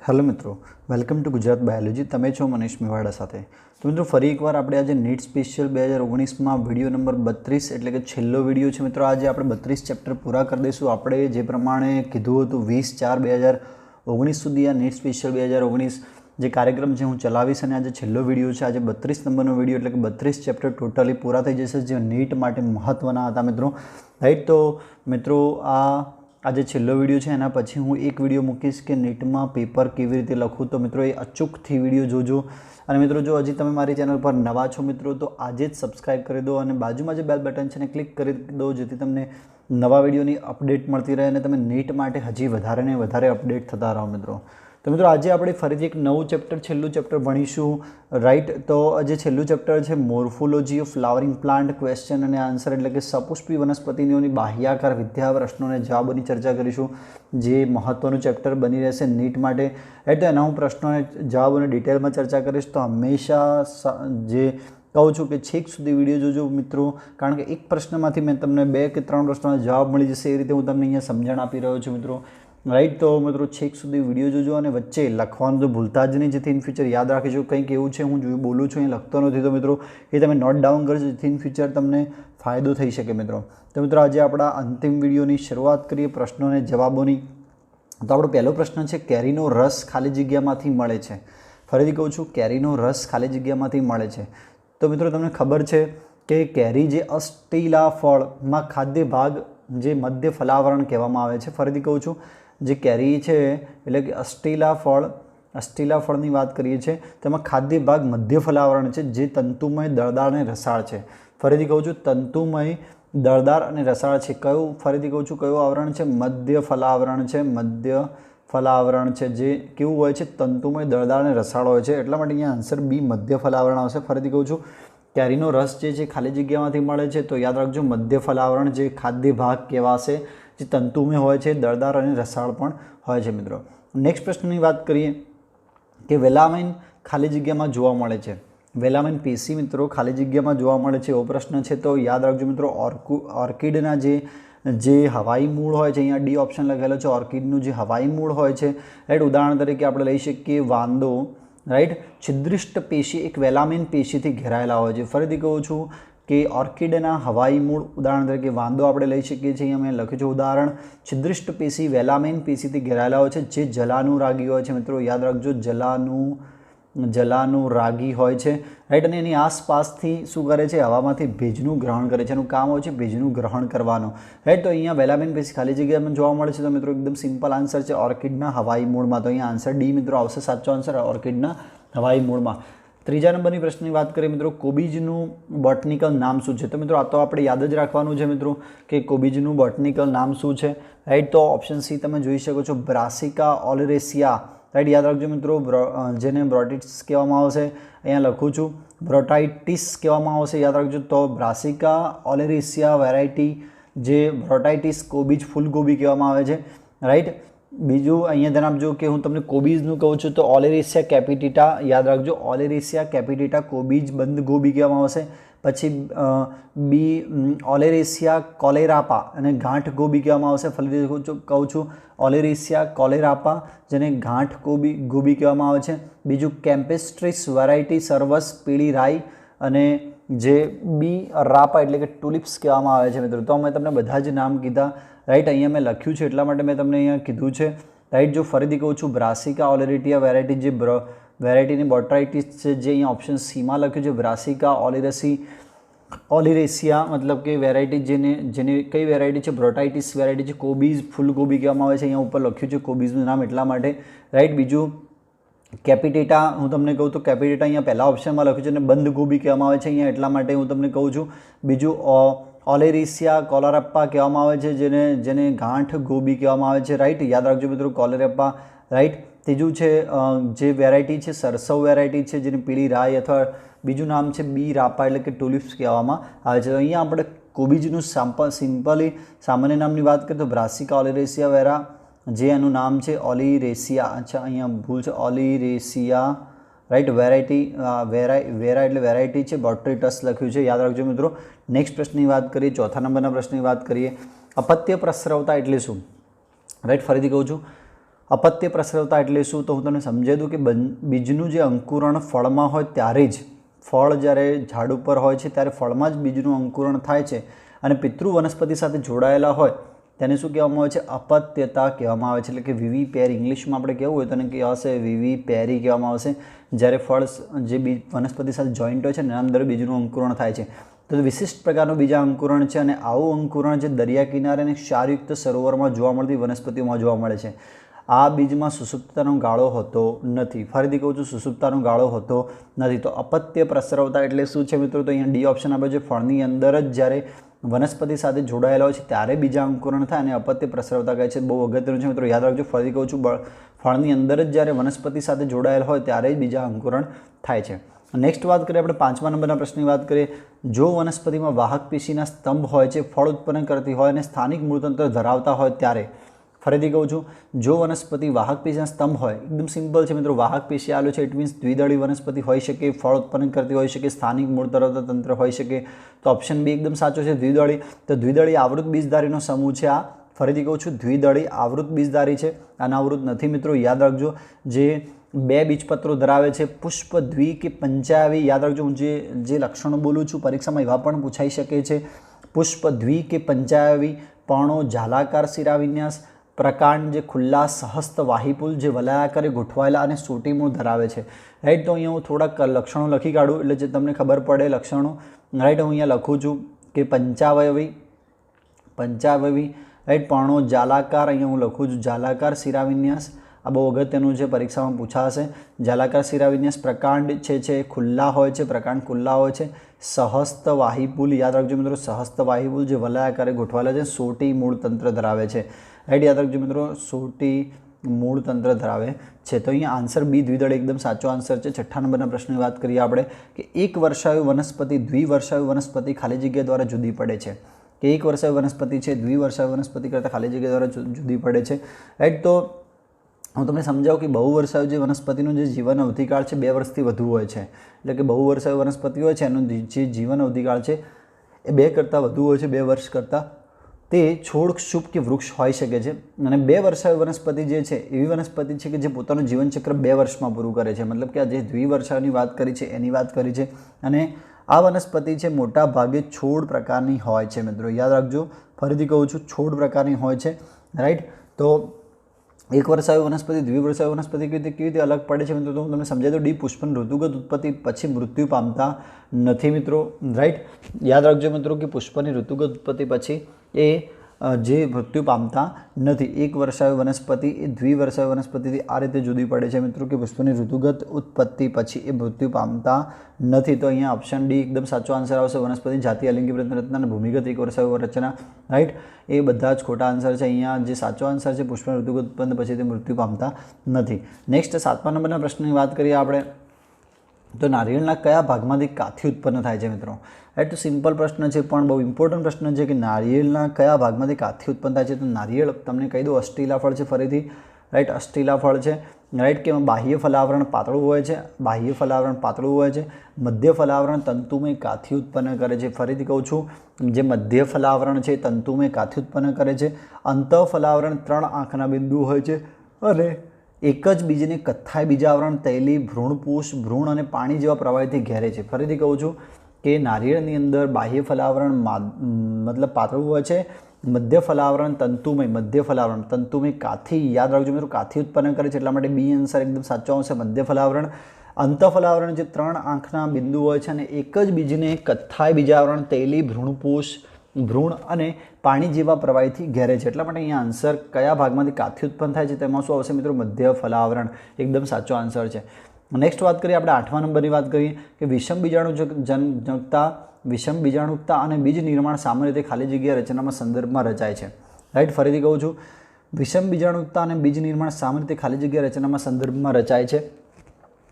Hello मित्रों, welcome to Gujarat biology. तमे छो मनीष मेवाड़ा साथे। तो मित्रों फरी एक बार आपणे आज नीट स्पेशियल 2019 में विडियो नंबर 32 एटले के छेल्लो विडियो है मित्रों। आज आपणे 32 चेप्टर पूरा कर दईशुं। आपणे जे प्रमाणे कीधुं हतुं 20/4/2019 सुधी आ नीट स्पेशियल 2019 जे कार्यक्रम है हूँ चलावीश अने आज छेल्लो विडियो है। आज 32 नंबरनो विडियो एटले के 32 चेप्टर टोटली पूरा थई जशे जे नीट माटे महत्वना हता मित्रों, राइट। तो मित्रों आज छेल्लो विडियो है एना पछी हूँ एक विडियो मूकीश कि नीट में पेपर केवी रीते लखूँ। तो मित्रों ये अचूकथी विडियो जोजो। और मित्रों जो हजी तमे मारी चेनल पर नवा छो मित्रों तो आज ज सब्सक्राइब कर दो और बाजू में जो बेल बटन है क्लिक कर दो जेथी तमने नवा विडियोनी अपडेट मळती रहे और तमे नीट माटे हजी वधारे ने वधारे अपडेट थता रहो मित्रों। तो मित्रों आज आपणे फरीथी एक नवुं चेप्टर छेल्लुं चेप्टर भणीशुं, राइट। तो आज छेल्लुं चेप्टर है morphology of flowering plant question and answer एटले के सपुष्पी वनस्पतिओनी बाह्याकार विद्या प्रश्नों ने जवाबोनी चर्चा करीशुं जे महत्वनुं चेप्टर बनी रहेशे नीट माटे। राइट, तो एना हूँ प्रश्नों ने जवाबोनी डिटेल में चर्चा करीश। तो हमेशा जे कहूँ छूँ कि छेक सुधी विडियो जोजो मित्रों, कारण के एक प्रश्न में मैं तमने 2 के 3 प्रश्नों जवाब मळी जशे ए रीते हूँ तमने अहींया समझण आपी रह्यो छुं मित्रों, राइट। तो मित्रों छेक सुधी विडियो जोजो और वच्चे लखवानुं तो भूलता ज नहीं, जेथी इन फ्यूचर याद राखीशुं। कंईक एवुं छे हूँ जो बोलूँ छूँ ए लखतो नथी तो मित्रों ए तमे नोट डाउन करजो जेथी इन फ्यूचर तमने फायदो थई शके मित्रों। तो मित्रों आज आपणा अंतिम विडियोनी शरूआत करीए प्रश्नों ने जवाबोनी। तो आपणो पहलो प्रश्न है केरीनो रस खाली जग्यामांथी मळे छे। फरीथी कहूं छूं केरीनो रस खाली जग्यामांथी मळे छे। तो मित्रों तमने खबर है कि केरी जे अस्टीला फळ में खाद्य भाग जे मध्य फलावरण कहेवामां आवे छे। फरीथी कहूं छूं जे केरी है एटले कि अस्टीला फळनी वात करीए छे तेमां खाद्य भाग मध्य फलावरण है जे तंतुमय दळदार अने रसाळ छे। फरीथी कहूं छूं तंतुमय दळदार अने रसाळ छे। कयो फरीथी कहूं छूं कयो आवरण है मध्य फलावरण है। मध्य फलावरण है जे केवुं होय छे तंतुमय दळदार अने रसाळ होय छे, एटला माटे अहींया आंसर बी मध्य फलावरण आवशे। फरीथी कहूं छूं केरीनो रस जे खाली जग्यामांथी मळे छे तो याद राखजो मध्य फलावरण जे खाद्य भाग कहेवाशे जे तंतुमय होय छे दळदार अने रसाळ पण होय छे मित्रों। नेक्स्ट प्रश्ननी वात करीए कि वेलामाइन खाली जग्यामां जोवा मळे छे। वेलामाइन पेशी मित्रों खाली जग्यामां जोवा मळे छे एवो प्रश्न छे। तो याद राखजो मित्रों ऑर्किडना जे हवाई मूळ होय छे, अहींया डी ऑप्शन लखेलो छे ऑर्किडनुं जे हवाई मूळ होय छे, राइट। उदाहरण तरीके आपणे लई शकीए वांदो, राइट। छिद्रिष्ट पेशी एक वेलामाइन पेशीथी घेरायेला होय छे। फरीथी कहूं छूं कि ऑर्किडना हवाई मूळ उदाहरण तरीके वांदो आपणे लई शकीए छीए। अहींया मैं लख्युं छे उदाहरण छिद्रिष्ट पेशी वेलामाइन पेशीथी घेरायेला होय छे जे जलानुरागी होय छे मित्रों। याद राखजो जलानुरागी होय छे, राइट। अने एनी आसपासथी शुं करे छे हवामांथी भेजनुं ग्रहण करे छे। एनुं काम होय छे भेजनुं ग्रहण करवानुं, राइट। तो अहींया वेलामाइन पेशी खाली जग्यामां जोवा मळे छे। तो मित्रों एकदम सिम्पल आंसर है ऑर्किडना हवाई मूळमां। तो अहींया आंसर डी मित्रों आवशे, साचो आंसर ऑर्किडना हवाई मूळमां। त्रीजा नंबरनी प्रश्ननी बात करीए मित्रों कोबीजनुं बॉटनिकल नाम शुं छे। तो मित्रों आ तो आपणे याद ज राखवानुं छे मित्रों कि कोबीजनुं बॉटनिकल नाम शुं छे, राइट। तो ऑप्शन सी तमे जोई शको छो ब्रासिका ओलेरेसिया, राइट। याद राखजो मित्रों जेने ब्रोटिटिस कहेवामां आवशे, अहींया लखुं छुं ब्रोटाइटिस कहेवामां आवशे, याद राखजो। तो ब्रासिका ओलेरेसिया वेराइटी जे ब्रोटाइटिस कोबीज फूलगोबी कहेवामां आवे छे, राइट। बीजू अहींया ध्यान आपजो कि हूँ तमने कोबीजनुं कहूं छुं तो ओलेरेसिया कैपिटिटा, याद राखजो ओलेरेसिया कैपिटिटा कोबीज बंद गोबी कहेवामां आवशे। पछी बी ओलेरेसिया कोलेरापा अने गांठ गोबी कहेवामां आवशे। फरीथी कहूं छुं ओलेरेसिया कोलेरापा जेने गांठ गोबी कहेवामां आवे छे। बीजू केम्पेस्ट्रिस वेराइटी सर्वस पीળી राई अने जे बी रापा एटले के टुलिप्स कहेवामां आवे छे मित्रों। तो मैं तमने बधा ज नाम कीधा, राइट। अहींया मैं लख्युं छे एटला माटे मैं तमने अहींया कीधुं छे, राइट। जो फरीथी कहूं छुं ब्रासिका ओलेरेटिया वेराइटी जे वेराइटीनी बोट्राइटिस छे जे अहींया ऑप्शन सी मां लख्युं छे ब्रासिका ओलेरेसिया मतलब कि वेराइटी जेने कई वेराइटी है ब्रोटाइटिस वेराइटी है कोबीज फूलगोबी कहेवामां आवे छे। अहींया उपर लख्युं छे कोबीजनुं नाम एटला माटे, राइट। बीजू कैपिटेटा हूँ तमने कहूँ तो कैपिटेटा अहींया पहला ऑप्शन में लख्युं छे अने बंद गोबी कहेवामां आवे छे अहींया एटला माटे हूँ तमने कहूँ छुं। बीजू ओलेरेसिया कोलेरापा कहेवामां आवे छे जेने गांठ गोबी कहेवामां आवे छे, राइट। याद राखजो मित्रों कोलेरापा, राइट। तीजू छे जे वेराइटी है सरसव वेराइटी है जेने पीળી राई अथवा बीजू नाम है बी रापा एटले कि टुलिप्स कहेवामां आवे छे। अहींया आपणे कोबीजनुं सिम्पली सामान्य नामनी वात करीए तो ब्रासिका ओलेरेसिया वेरा जे एनुं नाम है ओलिरेसिया, अच्छा अहींया भूल छे ओलिरेसिया, राइट। वेराइटी वेरा एटले वेराइटी है बोट्रिटस लख्युं छे, याद राखजो मित्रों। नेक्स्ट प्रश्ननी वात करीए, चौथा नंबरना प्रश्ननी वात करीए अपत्य प्रस्रवता एटले शुं, राइट। फरीथी कहूं छुं અપત્ય પ્રસરવતા એટલે શું? તો હું તમને સમજાવી દઉં કે બીજનું જે અંકુરણ ફળમાં હોય ત્યારે જ, ફળ જ્યારે ઝાડ ઉપર હોય છે ત્યારે ફળમાં જ બીજનું અંકુરણ થાય છે અને પિતૃ વનસ્પતિ સાથે જોડાયેલા હોય તેને શું કહેવામાં આવે છે? અપત્યતા કહેવામાં આવે છે. એટલે કે વિવી પેરી, ઇંગ્લિશમાં આપણે કહેવું હોય તો એને કહેવાશે વિવી પેરી કહેવામાં આવશે. જ્યારે ફળ જે વનસ્પતિ સાથે જોઈન્ટ હોય છે એના અંદર બીજનું અંકુરણ થાય છે. તો વિશિષ્ટ પ્રકારનું બીજા અંકુરણ છે અને આવું અંકુરણ જે દરિયા કિનારે અને ક્ષારયુક્ત સરોવરમાં જોવા મળતી વનસ્પતિઓમાં જોવા મળે છે. આ બીજમાં સુષુપ્તતાનો ગાળો હોતો નથી. ફરીથી કહું છું, સુષુપ્તતાનો ગાળો હોતો નથી. તો અપત્ય પ્રસરવતા એટલે શું છે મિત્રો? તો અહીંયા ડી ઓપ્શન આપે છે. ફળની અંદર જ જ્યારે વનસ્પતિ સાથે જોડાયેલા હોય છે ત્યારે બીજા અંકુરણ થાય અને અપત્ય પ્રસરવતા કહે છે. બહુ અગત્યનું છે મિત્રો, યાદ રાખજો. ફરીથી કહું છું, ફળની અંદર જ જ્યારે વનસ્પતિ સાથે જોડાયેલા હોય ત્યારે જ બીજા અંકુરણ થાય છે. નેક્સ્ટ વાત કરીએ આપણે 5મા નંબરના પ્રશ્નની વાત કરીએ. જો વનસ્પતિમાં વાહક પેશીના સ્તંભ હોય છે, ફળ ઉત્પન્ન કરતી હોય અને સ્થાનિક મૂળતંત્ર ધરાવતા હોય ત્યારે, ફરીથી કહું છું, જો વનસ્પતિ વાહક પેશીના સ્તંભ હોય, એકદમ સિમ્પલ છે મિત્રો, વાહક પેશી આવેલું છે, ઇટ મીન્સ દ્વિદળી વનસ્પતિ હોઈ શકે, ફળ ઉત્પન્ન કરતી હોઈ શકે, સ્થાનિક મૂળ ધરાવતા તંત્ર હોઈ શકે. તો ઓપ્શન બી એકદમ સાચો છે, દ્વિદળી. તો દ્વિદળી આવૃત બીજધારીનો સમૂહ છે આ. ફરીથી કહું છું, દ્વિદળી આવૃત બીજધારી છે, અનાવૃત નથી મિત્રો, યાદ રાખજો. જે 2 બીજપત્રો ધરાવે છે, પુષ્પ દ્વિ કે પંચાવી, યાદ રાખજો. હું જે લક્ષણો બોલું છું પરીક્ષામાં એવા પણ પૂછાઈ શકે છે. પુષ્પ દ્વિ કે પંચાવી, પર્ણો ઝાલાકાર શિરાવિન્યાસ, પ્રકાંડ જે ખુલ્લા સહસ્ત વાહિપુલ જે વલયાકારે ગોઠવાયેલા અને સોટી મૂળ ધરાવે છે. રાઈટ. તો અહીંયા હું થોડાક લક્ષણો લખી કાઢું એટલે જે તમને ખબર પડે લક્ષણો. રાઈટ. હું અહીંયા લખું છું કે પંચાવયવી, રાઈટ, પર્ણો ઝાલાકાર, અહીંયા હું લખું છું ઝાલાકાર શિરાવિન્યાસ. આ બહુ અગત્યનું છે, પરીક્ષામાં પૂછાશે. ઝાલાકાર શિરાવિન્યાસ, પ્રકાંડ છે ખુલ્લા હોય છે, પ્રકાંડ ખુલ્લા હોય છે, સહસ્ત વાહિપુલ, યાદ રાખજો મિત્રો, સહસ્ત વાહિપુલ જે વલયાકારે ગોઠવાયેલા છે, સોટી મૂળ તંત્ર ધરાવે છે. રાઈટ. યાદ રાખજો મિત્રો, સોટી મૂળ તંત્ર ધરાવે છે. તો અહીંયા આન્સર બી દ્વિદળ એકદમ સાચો આન્સર છે. 6 નંબરના પ્રશ્નની વાત કરીએ આપણે કે એક વર્ષાયુ વનસ્પતિ દ્વિવર્ષાયુ વનસ્પતિ ખાલી જગ્યા દ્વારા જુદી પડે છે. કે એક વર્ષાયુ વનસ્પતિ છે દ્વિવર્ષાયુ વનસ્પતિ કરતાં ખાલી જગ્યા દ્વારા જુદી પડે છે. રાઈટ. તો હું તમને સમજાવું કે બહુવર્ષાયુ જે વનસ્પતિનું જે જીવન અવધિકાળ છે 2 વર્ષથી વધુ હોય છે. એટલે કે બહુવર્ષાયુ વનસ્પતિ હોય છે એનું જે જીવન અવધિકાળ છે એ 2 કરતાં વધુ હોય છે, 2 વર્ષ કરતાં. તે છોડ, ક્ષુપ કે વૃક્ષ હોઈ શકે છે. અને 2 વર્ષાયુ વનસ્પતિ જે છે એવી વનસ્પતિ છે કે જે પોતાનું જીવનચક્ર 2 વર્ષમાં પૂરું કરે છે. મતલબ કે આ જે દ્વિવર્ષાયુની વાત કરી છે એની વાત કરી છે. અને આ વનસ્પતિ છે મોટા ભાગે છોડ પ્રકારની હોય છે મિત્રો, યાદ રાખજો. ફરીથી કહું છું, છોડ પ્રકારની હોય છે. રાઈટ. તો એક વર્ષાયુ વનસ્પતિ દ્વિવર્ષાયુ વનસ્પતિ કેવી રીતે અલગ પડે છે મિત્રો? તો હું તમને સમજાવી દઉં. ડી પુષ્પની ઋતુગત ઉત્પત્તિ પછી મૃત્યુ પામતા નથી મિત્રો. રાઈટ. યાદ રાખજો મિત્રો કે પુષ્પની ઋતુગત ઉત્પત્તિ પછી એ જે મૃત્યુ પામતા નથી. એક વર્ષાયુ વનસ્પતિ એ દ્વિવર્ષાયુ વનસ્પતિથી આ રીતે જુદી પડે છે મિત્રો કે પુષ્પની ઋતુગત ઉત્પત્તિ પછી એ મૃત્યુ પામતા નથી. તો અહીંયા ઓપ્શન ડી એકદમ સાચો આન્સર આવશે. વનસ્પતિ જાતિ, અલિંગી પ્રજનન રચના અને ભૂમિગત એક વર્ષાયુ રચના. રાઈટ. એ બધા જ ખોટા આન્સર છે. અહીંયા જે સાચો આન્સર છે પુષ્પની ઋતુગત ઉત્પન્ન પછી તે મૃત્યુ પામતા નથી. નેક્સ્ટ 7મા નંબરના પ્રશ્નની વાત કરીએ આપણે તો નારિયેળના કયા ભાગમાંથી કાથી ઉત્પન્ન થાય છે મિત્રો? રાઈટ. તો સિમ્પલ પ્રશ્ન છે પણ બહુ ઇમ્પોર્ટન્ટ પ્રશ્ન છે કે નારિયેળના કયા ભાગમાંથી કાથી ઉત્પન્ન થાય છે? તો નારિયેળ તમને કહી દઉં અષ્ટીલા ફળ છે. ફરીથી રાઈટ, અષ્ટીલા ફળ છે. રાઈટ. કે બાહ્ય ફલાવરણ પાતળું હોય છે, બાહ્ય ફલાવરણ પાતળું હોય છે. મધ્ય ફલાવરણ તંતુમય કાથી ઉત્પન્ન કરે છે. ફરીથી કહું છું, જે મધ્ય ફલાવરણ છે તંતુમય કાથી ઉત્પન્ન કરે છે. અંત ફલાવરણ 3 આંખના બિંદુ હોય છે અને એક જ બીજને કથ્થાઈ બીજાવરણ, તૈલી, ભ્રૂણપુષ, ભ્રૂણ અને પાણી જેવા પ્રવાહીથી ઘેરે છે. ફરીથી કહું છું કે નારિયેળની અંદર બાહ્ય ફલાવરણ મતલબ પાતળું હોય છે, મધ્ય ફલાવરણ તંતુમય કાથી, યાદ રાખજો મિત્રો, કાથી ઉત્પન્ન કરે છે. એટલા માટે બી આન્સર એકદમ સાચો આવશે, મધ્ય ફલાવરણ. અંત ફલાવરણ જે 3 આંખના બિંદુ હોય છે અને એક જ બીજને કથ્થાઈ બીજાવરણ, તૈલી, ભ્રૂણપુષ, ભ્રૂણ અને પાણી જેવા પ્રવાહીથી ઘેરે છે. એટલા માટે અહીંયા આન્સર કયા ભાગમાંથી કાથી ઉત્પન્ન થાય છે તેમાં શું આવશે મિત્રો? મધ્ય ફલાવરણ એકદમ સાચો આન્સર છે. નેક્સ્ટ વાત કરીએ આપણે 8મા નંબરની વાત કરીએ કે વિષમ બીજાણુકતા અને બીજ નિર્માણ સામાન્ય રીતે ખાલી જગ્યા રચનામાં સંદર્ભમાં રચાય છે. રાઈટ. ફરીથી કહું છું, વિષમ બીજાણુકતા અને બીજ નિર્માણ સામાન્ય રીતે ખાલી જગ્યા રચનામાં સંદર્ભમાં રચાય છે.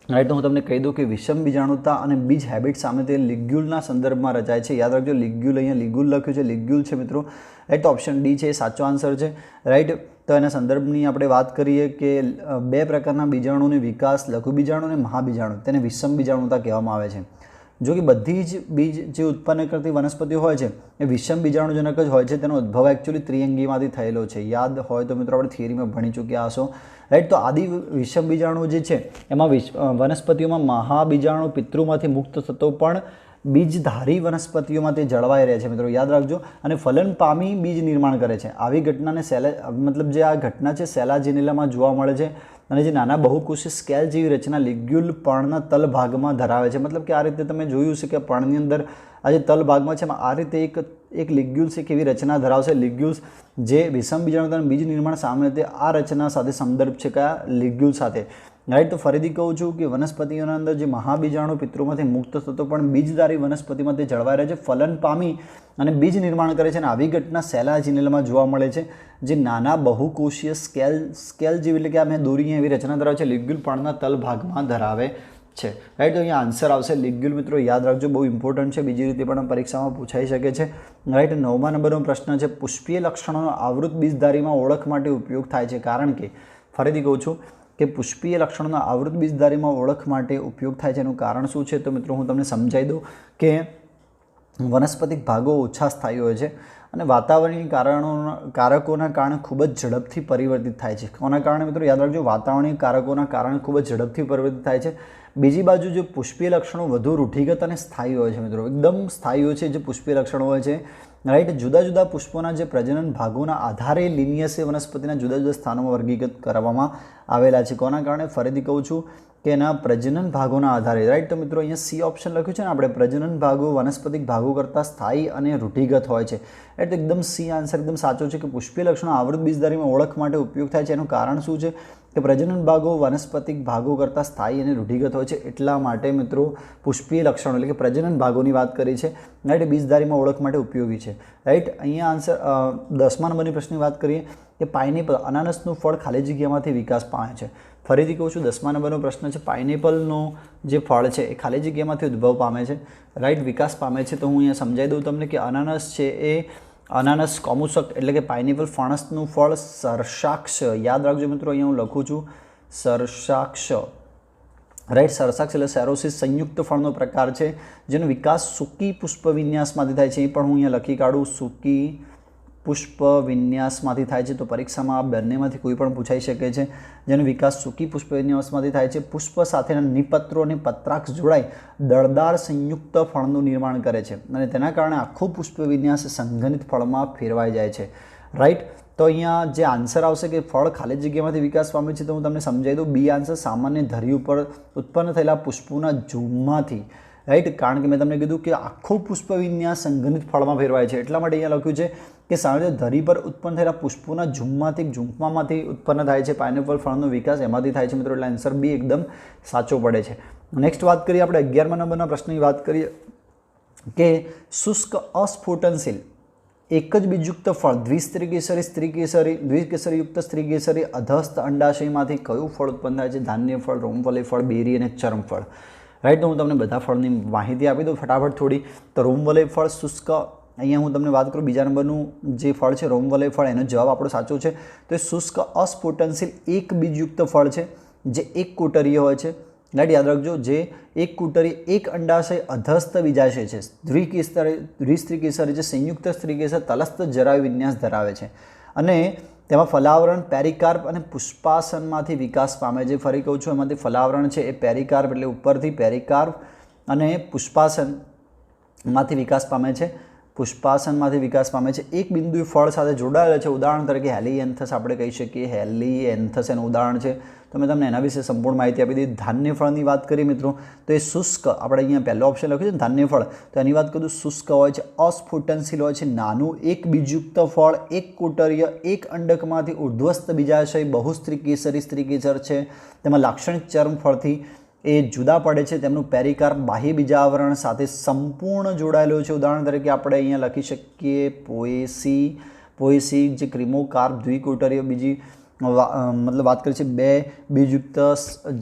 રાઈટ. તો હું તમને કહી દઉં કે વિષમ બીજાણુતા અને બીજ હેબિટ સામે તે લિગ્યુલના સંદર્ભમાં રચાય છે. યાદ રાખજો, લિગ્યુલ, અહીંયા લિગ્યુલ લખ્યું છે, લિગ્યુલ છે મિત્રો. રાઈટ. તો ઓપ્શન ડી છે એ સાચો આન્સર છે. રાઈટ. તો એના સંદર્ભની આપણે વાત કરીએ કે 2 પ્રકારના બીજાણુની વિકાસ, લઘુ બીજાણુ અને મહાબીજાણુ, તેને વિષમ બીજાણુતા કહેવામાં આવે છે. જો કે બધી જ બીજ જે ઉત્પન્ન કરતી વનસ્પતિઓ હોય છે એ વિષમ બીજાણુજનક જ હોય છે. તેનો ઉદ્ભવ એકચ્યુઅલી ત્રિઅંગીમાંથી થયેલો છે. યાદ હોય તો મિત્રો આપણે થિયરીમાં ભણી ચૂક્યા હશો, રાઈટ. તો આદિ વિષમ બીજાણુ જે છે એમાં વનસ્પતિઓમાં મહાબીજાણુ પિતૃમાંથી મુક્ત થતો પણ બીજધારી વનસ્પતિઓમાં તે જળવાઈ રહે છે મિત્રો, યાદ રાખજો. અને ફલન પામી બીજ નિર્માણ કરે છે. આવી ઘટનાને મતલબ જે આ ઘટના છે સેલાજિનેલામાં જોવા મળે છે. અને જે નાના બહુકોષી સ્કેલ જેવી રચના લિગ્યુલ પર્ણના તલ ભાગમાં ધરાવે છે. મતલબ કે આ રીતે તમે જોયું છે કે પર્ણની અંદર આ જે તલ ભાગમાં છે આ રીતે એક લિગ્યુલ્સ એક એવી રચના ધરાવશે. લિગ્યુલ્સ જે વિષમ બીજાણુ બીજ નિર્માણ સામે આ રચના સાથે સંદર્ભ છે કયા લિગ્યુલ સાથે, રાઈટ. તો ફરીથી કહું છું કે વનસ્પતિઓના અંદર જે મહાબીજાણુ પિતૃમાંથી મુક્ત થતો પણ બીજધારી વનસ્પતિમાં તે જળવાઈ રહે છે, ફલન પામી અને બીજ નિર્માણ કરે છે. અને આવી ઘટના સેલાજિનેલામાં જોવા મળે છે. જે નાના બહુકોષીય સ્કેલ જેવી એટલે કે આ મેં દોરી એવી રચના ધરાવે છે લિગ્યુલ પર્ણના તલ ભાગમાં ધરાવે છે, રાઈટ. તો અહીંયા આન્સર આવશે લિગ્યુલ. મિત્રો યાદ રાખજો, બહુ ઇમ્પોર્ટન્ટ છે, બીજી રીતે પણ પરીક્ષામાં પૂછાઈ શકે છે, રાઈટ. 9મા નંબરનો પ્રશ્ન છે પુષ્પીય લક્ષણોનો આવૃત બીજધારીમાં ઓળખ માટે ઉપયોગ થાય છે. કારણ કે ફરીથી કહું છું કે પુષ્પીય લક્ષણોના આવૃત બીજધારીમાં ઓળખ માટે ઉપયોગ થાય છે. એનું કારણ શું છે તો મિત્રો હું તમને સમજાવી દઉં કે વનસ્પતિક ભાગો ઓછા સ્થાયી હોય છે અને વાતાવરણીય કારકોના કારણે ખૂબ જ ઝડપથી પરિવર્તિત થાય છે. કોના કારણે મિત્રો યાદ રાખજો, વાતાવરણીય કારકોના કારણે ખૂબ જ ઝડપથી પરિવર્તિત થાય છે. બીજી બાજુ જો પુષ્પીય લક્ષણો વધુ રૂઢિગત અને સ્થાયી હોય છે મિત્રો, એકદમ સ્થાયી હોય છે જે પુષ્પીય લક્ષણો હોય છે, રાઈટ. જુદા જુદા પુષ્પોના જે પ્રજનન ભાગોના આધારે લિનિયસે વનસ્પતિના જુદા જુદા સ્થાનોમાં વર્ગીકૃત કરવામાં આવેલા છે. કોના કારણે ફરીથી કહું છું કે એના પ્રજનન ભાગોના આધારે, રાઈટ. તો મિત્રો અહીંયા સી ઓપ્શન લખ્યું છે ને આપણે, પ્રજનન ભાગો વનસ્પતિક ભાગો કરતાં સ્થાયી અને રૂઢિગત હોય છે, રાઈટ. એકદમ સી આન્સર એકદમ સાચો છે કે પુષ્પીય લક્ષણો આવૃત બીજધારીમાં ઓળખ માટે ઉપયોગ થાય છે. એનું કારણ શું છે કે પ્રજનન ભાગો વનસ્પતિક ભાગો કરતાં સ્થાયી અને રૂઢિગત હોય છે, એટલા માટે મિત્રો પુષ્પીય લક્ષણો એટલે કે પ્રજનન ભાગોની વાત કરી છે, રાઈટ. બીજધારીમાં ઓળખ માટે ઉપયોગી છે, રાઈટ. અહીંયા આન્સર 10મા નંબરની પ્રશ્નની વાત કરીએ કે પાઇનેપલ અનાનસનું ફળ ખાલી જગ્યામાંથી વિકાસ પામે છે. ફરીથી કહું છું 10મા નંબરનો પ્રશ્ન છે પાઇનેપલનો જે ફળ છે એ ખાલી જગ્યામાંથી ઉદ્ભવ પામે છે, રાઈટ. વિકાસ પામે છે. તો હું અહીંયા સમજાવી દઉં તમને કે અનાનસ છે એ અનાનસ કોમુસક એટલે કે પાઇનેપલ ફણસનું ફળ સરસાક્ષ, યાદ રાખજો મિત્રો, અહીંયા હું લખું છું સરસાક્ષ, રાઈટ. સરસાક્ષ એટલે સેરોસિસ સંયુક્ત ફળનો પ્રકાર છે જેનો વિકાસ સૂકી પુષ્પ વિન્યાસમાંથી થાય છે. એ પણ હું અહીંયા લખી કાઢું, સૂકી પુષ્પ વિન્યાસમાંથી થાય છે. તો પરીક્ષામાં આ બંનેમાંથી કોઈ પણ પૂછાઈ શકે છે. જેનો વિકાસ સૂકી પુષ્પ વિન્યાસમાંથી થાય છે. પુષ્પ સાથેના નિપત્રો અને પત્રાક્ષ જોડાઈ દળદાર સંયુક્ત ફળનું નિર્માણ કરે છે અને તેના કારણે આખું પુષ્પ વિન્યાસ સંઘનિત ફળમાં ફેરવાઈ જાય છે, રાઈટ. તો અહીંયા જે આન્સર આવશે કે ફળ ખાલી જગ્યામાંથી વિકાસ પામે છે તો હું તમને સમજાવી દઉં. બી આન્સર સામાન્ય ધરી ઉપર ઉત્પન્ન થયેલા પુષ્પોના ઝૂમમાંથી, રાઈટ. કારણ કે મેં તમને કીધું કે આખું પુષ્પ વિન્યાસ સંઘનિત ફળમાં ફેરવાય છે, એટલા માટે અહીંયા લખ્યું છે કે સામાન્ય ધરી પર ઉત્પન્ન થયેલા પુષ્પોના ઝૂંપમાંથી ઉત્પન્ન થાય છે. પાઇનેપલ ફળનો વિકાસ એમાંથી થાય છે મિત્રો, એટલે આન્સર બી એકદમ સાચો પડે છે. નેક્સ્ટ વાત કરીએ આપણે 11મા નંબરના પ્રશ્નની વાત કરીએ કે શુષ્ક અસ્ફુટનશીલ એક જ બીજયુક્ત ફળ દ્વિકેસરીયુક્ત સ્ત્રીકેસરી અધસ્થ અંડાશયમાંથી કયું ફળ ઉત્પન્ન થાય છે? ધાન્ય ફળ, રોમવલય ફળ, બેરી અને ચરમફળ, રાઈટ. તો હું તમને બધા ફળની માહિતી આપી દઉં ફટાફટ થોડી. તો રોમવલય ફળ શુષ્ક, અહીંયા હું તમને વાત કરું બીજા નંબરનું જે ફળ છે રોમવલય ફળ, એનો જવાબ આપણો સાચો છે. તો એ શુષ્ક અસ્ફુટનશીલ એક બીજયુક્ત ફળ છે જે એક કોટરીય હોય છે, રાઈટ. યાદ રાખજો, જે એક કુટરી એક અંડાશય અધસ્થ બીજાશય છે, દ્વિસ્ત્રીકેસરી જે સંયુક્ત સ્ત્રીકેસર તલસ્થ જરાય વિન્યાસ ધરાવે છે અને તેમાં ફલાવરણ પેરિકાર્પ અને પુષ્પાસનમાંથી વિકાસ પામે છે. ફરી કહું છું, એમાંથી ફલાવરણ છે એ પેરિકાર્પ એટલે ઉપરથી પેરિકાર્પ અને પુષ્પાસનમાંથી વિકાસ પામે છે, પુષ્પાસનમાંથી વિકાસ પામે છે. એક બિંદુ ફળ સાથે જોડાયેલા છે, ઉદાહરણ તરીકે હેલિએન્થસ આપણે કહી શકીએ, હેલિએન્થસ એનું ઉદાહરણ છે. તો મેં તમને એના વિશે સંપૂર્ણ માહિતી આપી દીધી. ધાન્ય ફળની વાત કરીએ મિત્રો તો એ શુષ્ક, આપણે અહીંયા પહેલો ઓપ્શન લખ્યું છે ને ધાન્ય ફળ, તો એની વાત કરું શુષ્ક હોય છે, અસ્ફુટનશીલ હોય છે, નાનું એક બીજયુક્ત ફળ, એક કોટરીય, એક અંડકમાંથી ઉર્ધ્વસ્થ બીજાશય, બહુસ્ત્રી કેસરી સ્ત્રીકેસર છે. તેમાં લાક્ષણિક ચર્મ ફળથી એ જુદા પડે છે. તેમનું પેરિકાર્પ બાહ્ય બીજાવરણ સાથે સંપૂર્ણ જોડાયેલું છે. ઉદાહરણ તરીકે આપણે અહીંયા લખી શકીએ પોએસી જે ક્રિમોકાર્પ દ્વિકોટરીય, બીજી મતલબ વાત કરી છે બે બીજયુક્ત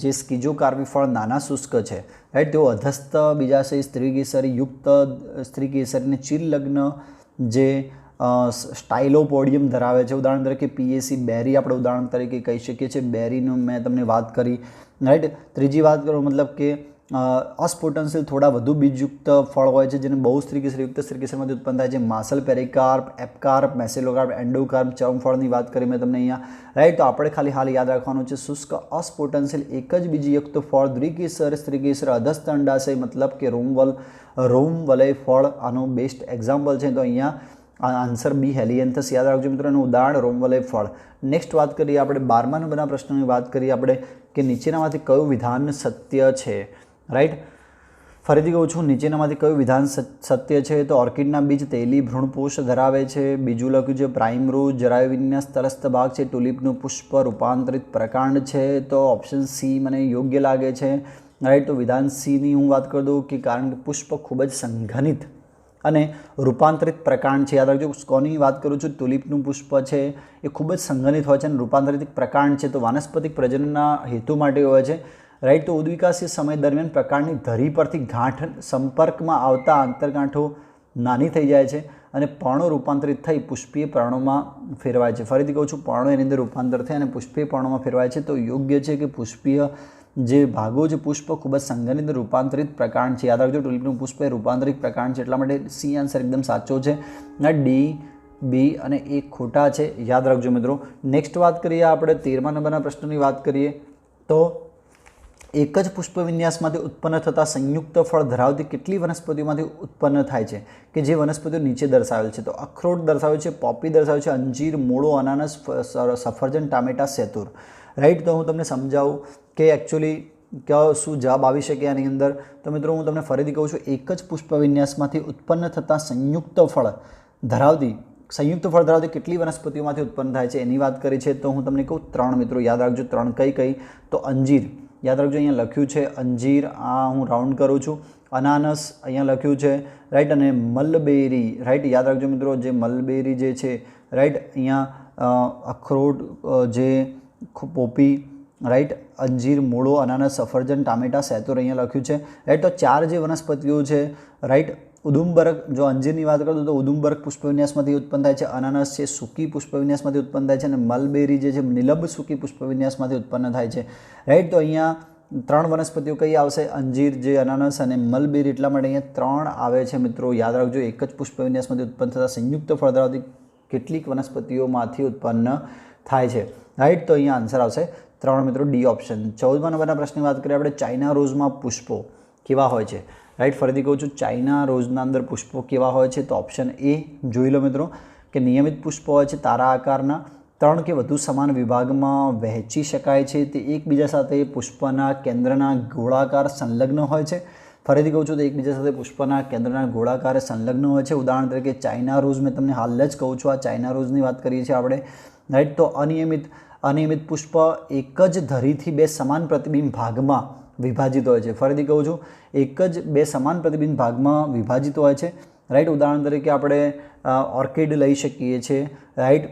જે સ્કીઝોકાર્પી ફળ નાના શુષ્ક છે, રાઈટ. તેઓ અધસ્થ બીજાશય સ્ત્રીકેસરી યુક્ત સ્ત્રીકેસરીને ચિરલગ્ન જે સ્ટાઇલોપોડિયમ ધરાવે છે. ઉદાહરણ તરીકે પીએસી બેરી આપણે ઉદાહરણ તરીકે કહી શકીએ છીએ, બેરીનું મેં તમને વાત કરી, રાઈટ. ત્રીજી વાત કરું મતલબ કે અસ્પોટન્શિયલ થોડા વધુ બીજયુક્ત ફળ હોય છે જેને બહુ સ્ત્રીકેસરયુક્ત સ્ત્રીકેસરમાંથી ઉત્પન્ન થાય છે. માસલ, પેરિકાર્પ, એપકાર્પ, મેસેલોકાર્પ, એન્ડોકાર્પ, ચર્મફળની વાત કરી મેં તમને અહીંયા, રાઈટ. તો આપણે ખાલી હાલ યાદ રાખવાનું છે શુષ્ક અસ્પોટન્શિયલ એક જ બીજયુક્ત ફળ દ્વિકેસર, સ્ત્રીકેસર, અધસ્ત અંડાશય મતલબ કે રોમવલય ફળ આનું બેસ્ટ એક્ઝામ્પલ છે. તો અહીંયા આન્સર બી હેલિયન્થસ યાદ રાખજો મિત્રો, એનું ઉદાહરણ રોમવલય ફળ. નેક્સ્ટ વાત કરીએ આપણે 12મા નંબરના પ્રશ્નની વાત કરીએ આપણે કે નીચેનામાંથી કયું વિધાન સત્ય છે, રાઈટ. ફરીથી કહું છું, નીચેનામાંથી કયું વિધાન સત્ય છે? તો ઓર્કિડના બીજ તેલી ભ્રૂણપોષ ધરાવે છે. બીજું લખ્યું છે પ્રાઇમરોઝ જરાય વિન્યાસ તરસ્ત ભાગ છે. ટુલિપનું પુષ્પ રૂપાંતરિત પ્રકાંડ છે. તો ઓપ્શન સી મને યોગ્ય લાગે છે, રાઈટ. તો વિધાન સીની હું વાત કરી દઉં કે કારણ કે પુષ્પ ખૂબ જ સંઘનિત અને રૂપાંતરિત પ્રકાંડ છે. યાદ રાખજો, કોની વાત કરું છું? તુલિપનું પુષ્પ છે એ ખૂબ જ સંઘનિત હોય છે અને રૂપાંતરિત પ્રકાંડ છે. તો વાનસ્પતિક પ્રજનનના હેતુ માટે હોય છે, રાઈટ. તો ઉદ્વિકાસીય સમય દરમિયાન પ્રકાંડની ધરી પરથી ગાંઠ સંપર્કમાં આવતા આંતરગાંઠો નાની થઈ જાય છે અને પર્ણો રૂપાંતરિત થઈ પુષ્પીય પર્ણોમાં ફેરવાય છે. ફરીથી કહું છું, પર્ણો એની અંદર રૂપાંતર થાય અને પુષ્પીય પર્ણોમાં ફેરવાય છે. તો યોગ્ય છે કે પુષ્પીય જે ભાગો છે પુષ્પ ખૂબ જ સંઘનિત રૂપાંતરિત પ્રકાંડ છે. યાદ રાખજો, ટુલિપનું પુષ્પ એ રૂપાંતરિત પ્રકાંડ છે, એટલા માટે સી આન્સર એકદમ સાચો છે. ડી, બી અને એ ખોટા છે, યાદ રાખજો મિત્રો. નેક્સ્ટ વાત કરીએ આપણે 13મા નંબરના પ્રશ્નની વાત કરીએ તો એક જ પુષ્પ વિન્યાસમાંથી ઉત્પન્ન થતા સંયુક્ત ફળ ધરાવતી કેટલી વનસ્પતિઓમાંથી ઉત્પન્ન થાય છે કે જે વનસ્પતિઓ નીચે દર્શાવેલ છે? તો અખરોટ દર્શાવ્યો છે, પોપી દર્શાવ્યો છે, અંજીર, મૂળો, અનાનસ, સફરજન, ટામેટા, સેતુર, રાઈટ. તો હું તમને સમજાવું કે એકચ્યુઅલી શું જવાબ આવી શકે આની અંદર. તો મિત્રો હું તમને ફરીથી કહું છું, એક જ પુષ્પ વિન્યાસમાંથી ઉત્પન્ન થતા સંયુક્ત ફળ ધરાવતી કેટલી વનસ્પતિઓમાંથી ઉત્પન્ન થાય છે એની વાત કરી છે. તો હું તમને કહું 3 મિત્રો, યાદ રાખજો 3 કઈ? તો અંજીર, યાદ રાખજો અહીંયા લખ્યું છે અંજીર, આ હું રાઉન્ડ કરું છું. અનાનસ અહીંયા લખ્યું છે, રાઈટ. અને મલબેરી, રાઈટ. યાદ રાખજો મિત્રો, જે મલબેરી જે છે, રાઈટ. અહીંયા અખરોટ, જે પોપી, રાઈટ. અંજીર, મૂળો, અનાનસ, સફરજન, ટામેટા, સેતુર અહીંયા લખ્યું છે, રાઈટ. તો 4 જે વનસ્પતિઓ છે, રાઈટ. ઉદુંબરક, જો અંજીરની વાત કરું તો ઉદુંબરક પુષ્પવિન્યાસમાંથી ઉત્પન્ન થાય છે. અનાનસ છે સૂકી પુષ્પવિન્યાસમાંથી ઉત્પન્ન થાય છે અને મલબેરી જે છે નિલંબ સૂકી પુષ્પવિન્યાસમાંથી ઉત્પન્ન થાય છે, રાઈટ. તો અહીંયા 3 વનસ્પતિઓ કઈ આવશે? અંજીર, જે અનાનસ અને મલબેરી, એટલા માટે અહીંયા 3 આવે છે મિત્રો. યાદ રાખજો, એક જ પુષ્પવિન્યાસમાંથી ઉત્પન્ન થતા સંયુક્ત ફળ ધરાવતી કેટલીક વનસ્પતિઓમાંથી ઉત્પન્ન થાય છે, રાઈટ. તો અહીંયા આન્સર આવશે 3 મિત્રો, ડી ઓપ્શન. 14મા નંબરના પ્રશ્નની વાત કરીએ આપણે, ચાઇના રોઝમાં પુષ્પો કેવા હોય છે, રાઈટ. ફરીથી કહું છું, ચાઇના રોઝના અંદર પુષ્પો કેવા હોય છે? તો ઓપ્શન એ જોઈ લો મિત્રો કે નિયમિત પુષ્પો હોય છે, તારા આકારના, 3 કે વધુ સમાન વિભાગમાં વહેંચી શકાય છે, તે એકબીજા સાથે પુષ્પના કેન્દ્રના ગોળાકાર સંલગ્ન હોય છે. ફરીથી કહું છું, તો એકબીજા સાથે પુષ્પના કેન્દ્રના ગોળાકાર સંલગ્ન હોય છે. ઉદાહરણ તરીકે ચાઇના રોઝ, મેં તમને હાલ જ કહું છું, આ ચાઇના રોઝની વાત કરીએ છીએ આપણે, રાઈટ. તો અનિયમિત પુષ્પ એક જ ધરીથી 2 સમાન પ્રતિબિંબ ભાગમાં વિભાજિત હોય છે. ફરીથી કહું છું, એક જ 2 સમાન પ્રતિબિંબ ભાગમાં વિભાજિત હોય છે, રાઈટ. ઉદાહરણ તરીકે આપણે ઓર્કિડ લઈ શકીએ છીએ, રાઈટ.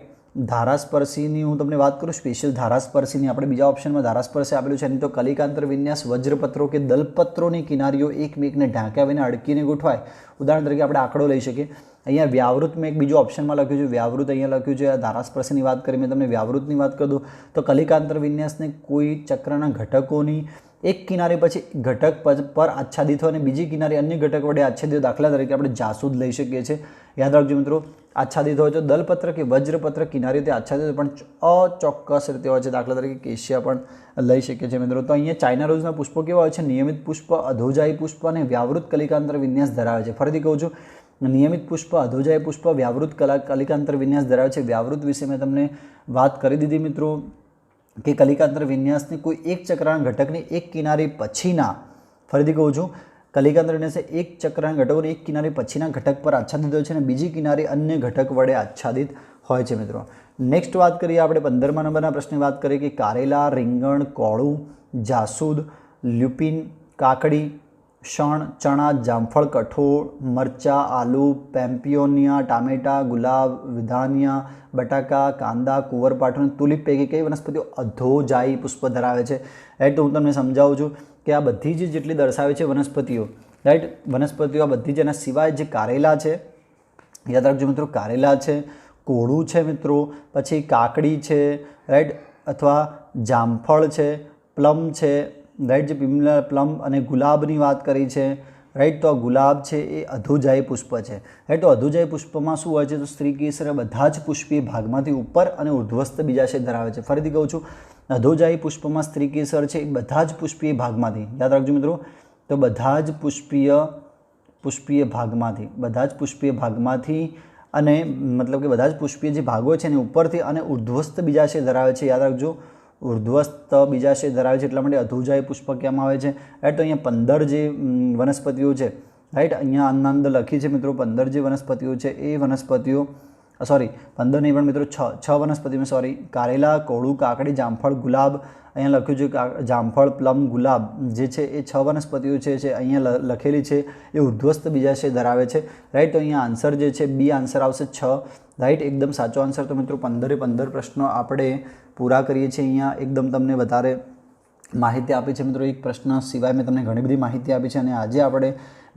ધારાસ્પર્શીની હું તમને વાત કરું, સ્પેશિયલ ધારાસ્પર્શીની, આપણે બીજા ઓપ્શનમાં ધારાસ્પર્શી આપેલું છે. એની તો કલિકાંતર વિન્યાસ વજ્રપત્રો કે દલપત્રોની કિનારીઓ એકમેકને ઢાંક્યા વિના અડકીને ગોઠવાય. ઉદાહરણ તરીકે આપણે આંકડો લઈ શકીએ. અહીંયા વ્યાવૃત મેં એક બીજો ઓપ્શનમાં લખ્યું છે, વ્યાવૃત અહીંયા લખ્યું છે. ધારાસ્પર્શીની વાત કરી મેં તમને વ્યાવૃતની વાત કરી દઉં તો કલિકાંતર વિન્યાસને કોઈ ચક્રના ઘટકોની એક કિનારી પછી ઘટક પર આચ્છાદિત હોય અને બીજી કિનારી અન્ય ઘટક વડે આચ્છાદિત. દાખલા તરીકે આપણે જાસૂદ લઈ શકીએ છીએ, યાદ રાખજો મિત્રો. આચ્છાદિત હોય તો દલપત્ર કે વજ્રપત્ર કિનારીઓ તે આચ્છાદિત પણ અચોક્કસ રીતે હોય છે. દાખલા તરીકે કેશિયા પણ લઈ શકીએ છીએ મિત્રો. તો અહીંયા ચાઇના રોઝના પુષ્પો કેવા હોય છે? નિયમિત પુષ્પ, અધોજાયી પુષ્પ અને વ્યાવૃત કલિકાંતર વિન્યાસ ધરાવે છે. ફરીથી કહું છું, નિયમિત પુષ્પ, અધોજાયી પુષ્પ, વ્યાવૃત કલિકાંતર વિન્યાસ ધરાવે છે. વ્યાવૃત વિશે મેં તમને વાત કરી દીધી મિત્રો કે કલિકાંતર વિન્યાસની કોઈ એક ચક્રના ઘટકની એક કિનારી પછીના, ફરીથી કહું છું, કલિકાંતર વિન્યાસ એક ચક્રના ઘટકોની એક કિનારી પછીના ઘટક પર આચ્છાદિત હોય છે અને બીજી કિનારી અન્ય ઘટક વડે આચ્છાદિત હોય છે મિત્રો. નેક્સ્ટ વાત કરીએ આપણે 15મા નંબરના પ્રશ્નની વાત કરીએ કે કારેલા, રીંગણ, કોળું, જાસૂદ, લ્યુપિન, કાકડી, શણ, ચણા, જામફળ, કઠોળ, મરચાં, આલુ, પેમ્પિયોનિયા, ટામેટા, ગુલાબ, વિધાનિયા, બટાકા, કાંદા, કુંવરપાઠું, તુલિપ પૈકી કઈ વનસ્પતિઓ અધોજાયી પુષ્પ ધરાવે છે? રાઈટ. તો હું તમને સમજાવું છું કે આ બધી જ જેટલી દર્શાવે છે વનસ્પતિઓ, રાઈટ. વનસ્પતિઓ આ બધી જ, એના સિવાય જે કારેલા છે, યાદ રાખજો મિત્રો, કારેલા છે, કોળું છે મિત્રો, પછી કાકડી છે, રાઈટ. અથવા જામફળ છે, પ્લમ છે, રાઈટ, જે પીલા પ્લમ અને ગુલાબની વાત કરી છે, રાઈટ. તો આ ગુલાબ છે એ અધોજાય પુષ્પ છે, રાઈટ. તો અધોજાય પુષ્પમાં શું હોય છે, તો સ્ત્રી કેસર બધા જ પુષ્પીય ભાગમાંથી ઉપર અને ઉર્ધ્વસ્થ બીજાશય ધરાવે છે. ફરીથી કહું છું, અધોજાય પુષ્પમાં સ્ત્રી કેસર છે એ બધા જ પુષ્પીય ભાગમાંથી, યાદ રાખજો મિત્રો, તો બધા જ પુષ્પીય ભાગમાંથી અને મતલબ કે બધા જ પુષ્પીય જે ભાગો છે ને ઉપરથી અને ઉર્ધ્વસ્થ બીજાશય ધરાવે છે, યાદ રાખજો, ઉર્ધ્વસ્થ બીજાશય ધરાવે છે, એટલા માટે અધોજાય પુષ્પ કહેવામાં આવે છે, રાઈટ. તો અહીંયા 15 જે વનસ્પતિઓ છે, રાઈટ, અહીંયા આના અંદર લખી છે મિત્રો 15 જે વનસ્પતિઓ છે એ વનસ્પતિઓ, સોરી 15 નહીં પણ મિત્રો 6 વનસ્પતિઓ, સોરી, કારેલા, કોળું, કાકડી, જામફળ, ગુલાબ, અહીંયા લખ્યું છે જામફળ, પ્લમ, ગુલાબ જે છે એ 6 વનસ્પતિઓ છે અહીંયા લખેલી છે એ ઉર્ધ્વસ્થ બીજાશય ધરાવે છે, રાઈટ. તો અહીંયા આન્સર જે છે બી આન્સર આવશે 6, રાઈટ, એકદમ સાચો આન્સર. તો મિત્રો 15 પ્રશ્નો આપણે પૂરા કરીએ છીએ. અહીંયા એકદમ તમને વધારે માહિતી આપી છે મિત્રો. એક પ્રશ્ન સિવાય મેં તમને ઘણી બધી માહિતી આપી છે અને આજે આપણે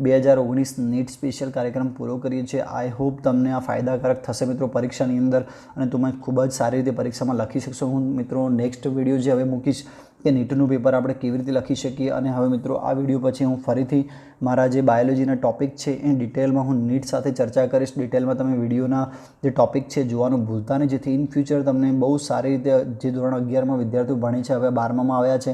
2019 નીટ સ્પેશિયલ કાર્યક્રમ પૂરો કરીએ છીએ. આઈ હોપ તમને આ ફાયદાકારક થશે મિત્રો પરીક્ષાની અંદર અને તમે ખૂબ જ સારી રીતે પરીક્ષામાં લખી શકશો. હું મિત્રો નેક્સ્ટ વિડીયો જે હવે મૂકીશ કે નીટનું પેપર આપણે કેવી રીતે લખી શકીએ, અને હવે મિત્રો આ વિડીયો પછી હું ફરીથી મારા જે બાયોલોજીના ટૉપિક છે એ ડિટેલમાં હું નીટ સાથે ચર્ચા કરીશ. ડિટેલમાં તમે વિડીયોના જે ટૉપિક છે જોવાનું ભૂલતા નહીં, જેથી ઇન ફ્યુચર તમને બહુ સારી રીતે જે ધોરણ 11માં વિદ્યાર્થીઓ ભણી છે, હવે 12માં આવ્યા છે,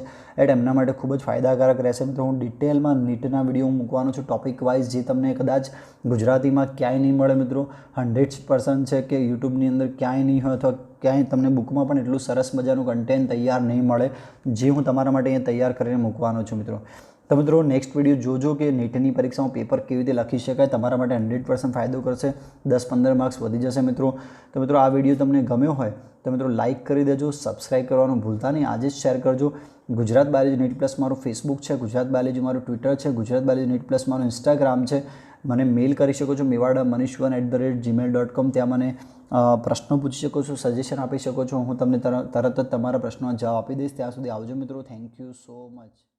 એમના માટે ખૂબ જ ફાયદાકારક રહેશે મિત્રો. હું ડિટેલમાં નીટના વિડીયો મૂકવાનો છું ટૉપિક વાઇઝ, જે તમને કદાચ ગુજરાતીમાં ક્યાંય નહીં મળે મિત્રો. 100% છે કે યુટ્યુબની અંદર ક્યાંય નહીં હોય અથવા ક્યાંય તમને બુકમાં પણ એટલું સરસ મજાનું કન્ટેન્ટ તૈયાર નહીં મળે, જે હું તમારા માટે અહીંયા તૈયાર કરીને મૂકવાનો છું મિત્રો. તો મિત્રો નેક્સ્ટ વિડીયો જોજો કે નીટની પરીક્ષામાં પેપર કેવી રીતે લખી શકાય, તમારા માટે 100% ફાયદો કરશે, 10-15 માર્ક્સ વધી જશે મિત્રો. તો મિત્રો આ વિડીયો તમને ગમ્યો હોય તો મિત્રો લાઇક કરી દેજો, સબસ્ક્રાઇબ કરવાનું ભૂલતા નહીં, આજે જ શેર કરજો. ગુજરાત બાયોલોજી નીટ પ્લસ મારું ફેસબુક છે, ગુજરાત બાયોલોજી મારું ટ્વિટર છે, ગુજરાત બાયોલોજી નીટ પ્લસ મારું ઇન્સ્ટાગ્રામ છે. મને મેલ કરી શકો છો mewada.manish1@gmail.com. ત્યાં મને પ્રશ્નો પૂછી શકો છો, સજેશન આપી શકો છો, હું તમને તરત જ તમારા પ્રશ્નોના જવાબ આપી દઈશ. ત્યાં સુધી આવજો મિત્રો. Thank you so much.